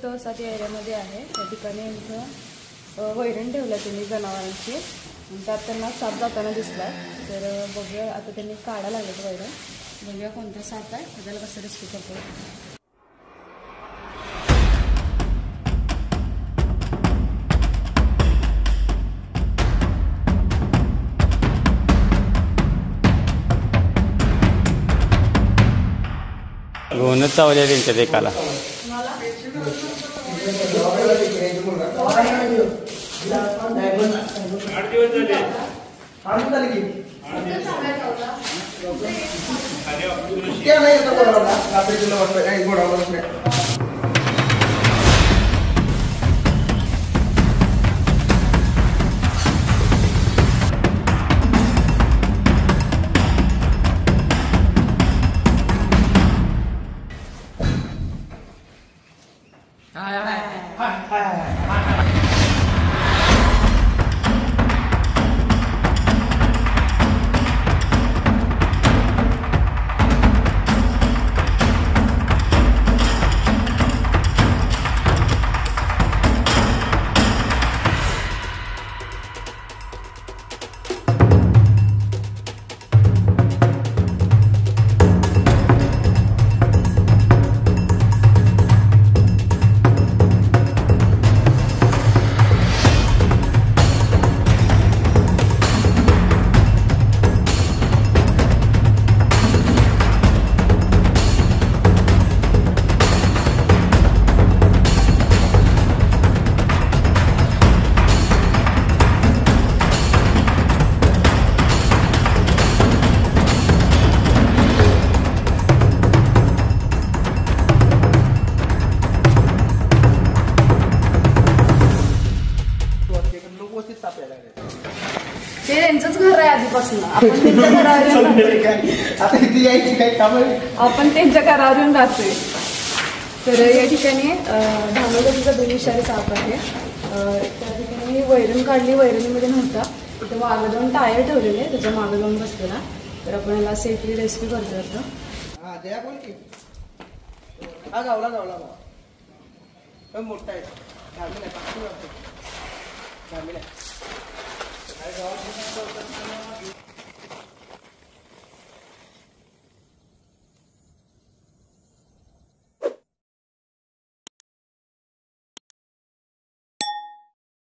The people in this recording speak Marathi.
इथं सात एरियामध्ये आहे. त्या ठिकाणी इथं वैरण ठेवलं त्यांनी जनावरांची. त्यात त्यांना साप जाताना दिसला. तर बघूया आता त्यांनी काढा लागलं वैरण. बघूया कोणता साप आहे, त्याला कसं रेस्क्यू करतो. घेऊनच चावल्या त्यांच्यात एकाला. ते त्यांचंच घर आहे आधीपासून. आपण त्यांच्या घरावर येऊन राहतोय. तर या ठिकाणी धामणगावचा 2 विषारी साप आहे. त्या ठिकाणी वैरण काढली, वैरणीमध्ये नव्हता. तिथे मागं जाऊन टायर ठेवलेले, त्याच्या मागं जाऊन बसलेला. तर आपण याला सेफली रेस्क्यू करतो आता. मोठा आहे धामीला